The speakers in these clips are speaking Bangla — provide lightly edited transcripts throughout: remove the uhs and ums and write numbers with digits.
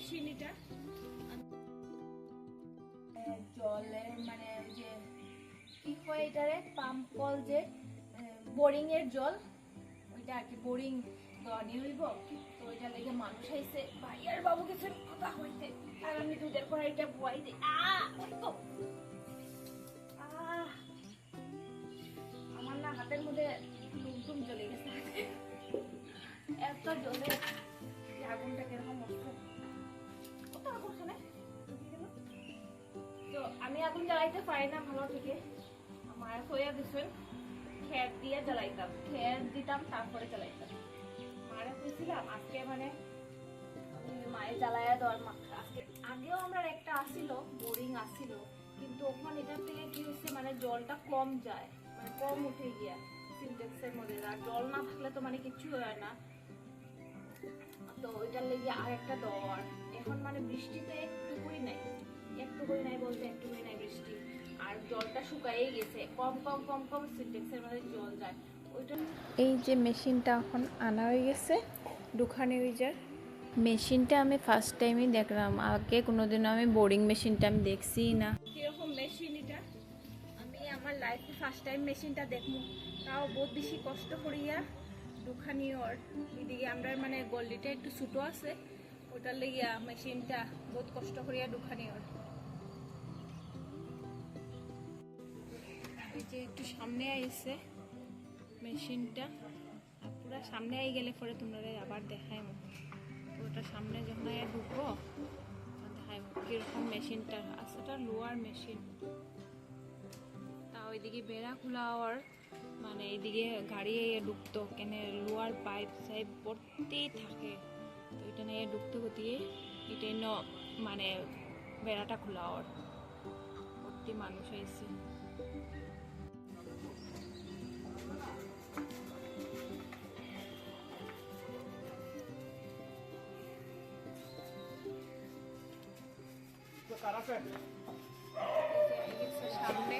মেশিন এটা জলের মানে যে কি হয় এটারে পাম্প কল যে বোরিং এর জল ওইটা আর কি বোরিং নিয়ে হইব তো ওইটা লেগে মানুষ আইছে ভাই আর বাবু কিছু কথা হইতে আর আমি দুধের কড়াইটা বয়াই দিই আমার না হাতের মধ্যে লুমটুম জ্বলে গেছে এত জলে আগুনটা কিরকম কত আগুন খানে তো আমি আগুন জ্বালাইতে পারি না ভালো থেকে আমার হইয়া দিছেন খের দিয়ে জ্বালাইতাম খের দিতাম তারপরে জ্বালাইতাম মারে কইছিলাম আজকে মানে মায়ে জ্বালাইয়া দেওয়ার মাথা আজকে আগেও আমরা একটা আসিল বোরিং আসিল কিন্তু ওখানে এটার থেকে কি হচ্ছে মানে জলটা কম যায় মানে কম উঠে গিয়া সিনটেক্সের মধ্যে আর জল না থাকলে তো মানে কিছু হয় না তো ওইটার লেগে আর একটা দর এখন মানে বৃষ্টিতে একটুকুই নাই বলতে একটুকুই নাই বৃষ্টি আর জলটা শুকাইয়ে গেছে কম কম কম কম সিনটেক্সের মধ্যে জল যায় ওইটা এই যে মেশিনটা এখন আনা হয়ে গেছে দুখানে উইজার মেশিনটা আমি ফার্স্ট টাইমই দেখলাম আগে কোনোদিনও আমি বোরিং মেশিনটা আমি দেখছি না কিরকম মেশিন এটা আমি আমার লাইফে ফার্স্ট টাইম মেশিনটা দেখবো তাও বহুত বেশি কষ্ট করিয়া দুখানি ওর এদিকে আমরা মানে গল্লিটা একটু ছোটো আছে ওটার লেগিয়া মেশিনটা বহুত কষ্ট করিয়া দুখানি ওর এই যে একটু সামনে আইছে মেশিনটা পুরা সামনে আই গেলে পরে তোমরা আবার দেখাই ওটা সামনে যখন ঢুকবো দেখাই কিরকম মেশিনটা আছে ওটা লোয়ার মেশিন তা ওইদিকে বেড়া খোলা আর মানে এইদিকে গাড়ি ঢুকতো কেনে লোয়ার পাইপ সাইপ ভর্তি থাকে তো এটা নিয়ে ঢুকতে গতিয়ে এটা মানে বেড়াটা খোলা আর ভর্তি মানুষ আইছে সামনে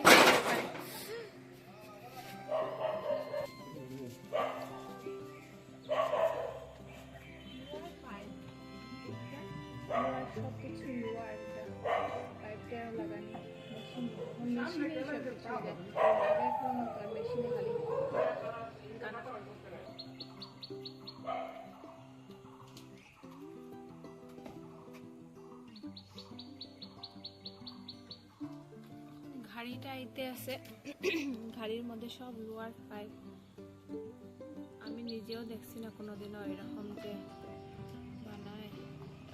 সবকিছু পাইপটা লাগানি মেশিনে মেশিনে খালি গাড়িটা আইতে আছে গাড়ির মধ্যে সব লোয়ার পাইপ আমি নিজেও দেখছি না কোনোদিনও এরকম যে বানায়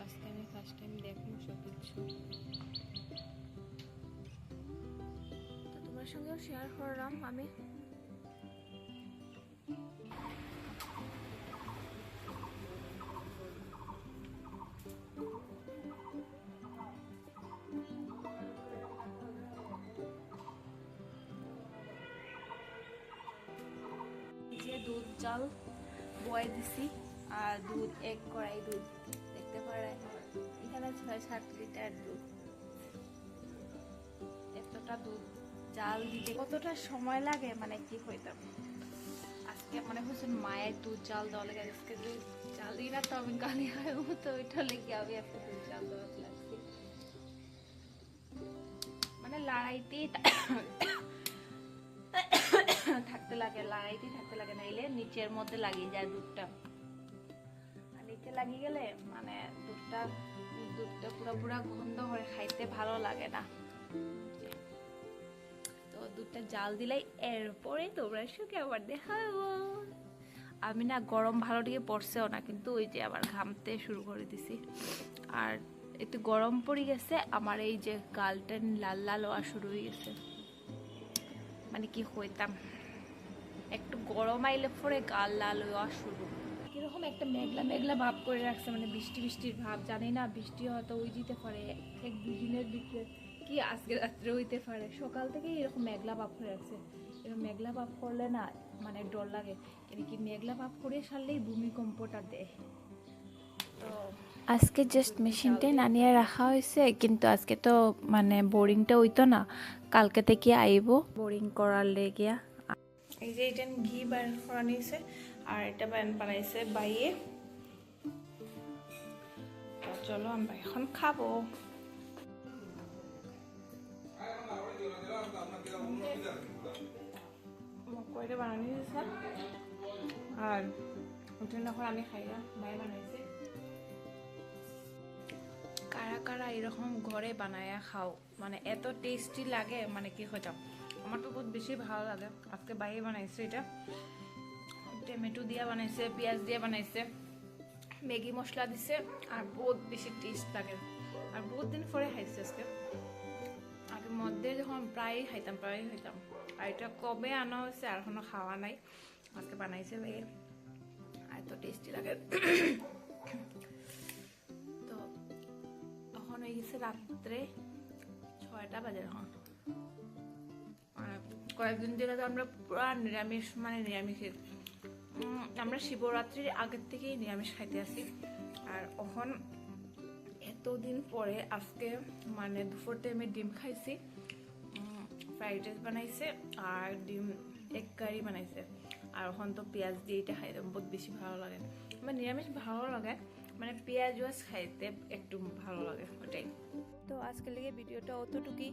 আজকে আমি ফার্স্ট টাইম দেখবো সব কিছু তো তোমার সঙ্গেও শেয়ার করলাম আমি দুধ জাল বয়ে দিছি আর দুধ এক কড়াই দুধ দেখতে পারেন এখানে 6-7 লিটার দুধ এতটা দুধ জাল দিতে কতটা সময় লাগে মানে কি হইতাম আজকে মানে হচ্ছে মায়ের দুধ জাল দেওয়া লাগে আজকে দুধ জাল দিই না তো আমি গালি হয় তো ওইটা লেগে আমি একটা দুধ জাল দেওয়া লাগছে মানে লড়াইতেই থাকতে লাগে লাগাইতে থাকতে লাগে নাইলে নিচের মধ্যে লাগিয়ে যায় দুধটা আর নিচে লাগিয়ে গেলে মানে দুধটা পুরো গন্ধ করে খাইতে ভালো লাগে না তো দুধটা জাল দিলাই এরপরে তোমরা সুখে আবার দেখাবো আমি না গরম ভালো দিকে পড়ছেও না কিন্তু ওই যে আবার ঘামতে শুরু করে দিছি আর একটু গরম পড়ে গেছে আমার এই যে গালটা লাল লাল হওয়া শুরু হয়ে গেছে মানে কি হইতাম একটু গরম আইলে পরে গাল লাল হওয়া শুরু কিরকম একটা মেঘলা মেঘলা ভাব করে রাখছে মানে বৃষ্টির ভাব জানি না বৃষ্টি হয়তো ওই দিতে পারে 1-2 দিনের ভিতরে কি আজকে রাত্রে হইতে পারে সকাল থেকে এরকম মেঘলা ভাব করে রাখছে এরকম মেঘলা ভাব করলে না মানে ডর লাগে কেন কি মেঘলা ভাব করে সারলেই ভূমিকম্পটা দেয় তো আজকে জাস্ট মেশিনটা নানিয়ে রাখা হয়েছে কিন্তু আজকে তো মানে বোরিংটা হইতো না কালকে থেকে আইব বোরিং করার লেগিয়া এই যে এটা ঘি বার করা নিয়েছে আর এটা বানাইছে বাইয়ে চলো আমরা এখন খাবো। কয়টা বানানো দিয়েছে আর ওটা এখন আমি খাইলাম, ভাই বানাইছে। কারা কারা এরকম ঘরে বানায়া খাও, মানে এত টেস্টি লাগে, মানে কি হতাম, আমার তো বহুত বেশি ভালো লাগে। আজকে বাইরে বানাইছে, এটা টমেটো দিয়ে বানাইছে, পেঁয়াজ দিয়ে বানাইছে, ম্যাগি মশলা দিছে, আর বহুত বেশি টেস্ট লাগে। আর বহুত দিন পরে খাইছে আজকে, আগে মধ্যে যখন প্রায়ই খাইতাম। আর এটা কবে আনা হয়েছে আর এখনো খাওয়া নাই, আজকে বানাইছে ভাইয়ে, আর এত টেস্টি লাগে। তো তখন হয়ে গেছে রাত্রে 6টা বাজে। এখন কয়েকদিন ধরে তো আমরা পুরা নিরামিষ, মানে নিরামিষের, আমরা শিবরাত্রির আগের থেকেই নিরামিষ খাইতে আসি। আর এখন এতদিন পরে আজকে মানে দুপুর টাইমে ডিম খাইছি, ফ্রাইড রাইস বানাইছে আর ডিম এক কারি বানাইছে। আর এখন তো পেঁয়াজ দিয়ে এটা খাইতে বহুত বেশি ভালো লাগে। আমার নিরামিষ ভালো লাগে, মানে পেঁয়াজ খাইতে একটু ভালো লাগে ওটাই। তো আজকে লেগে ভিডিওটা অতটুকুই।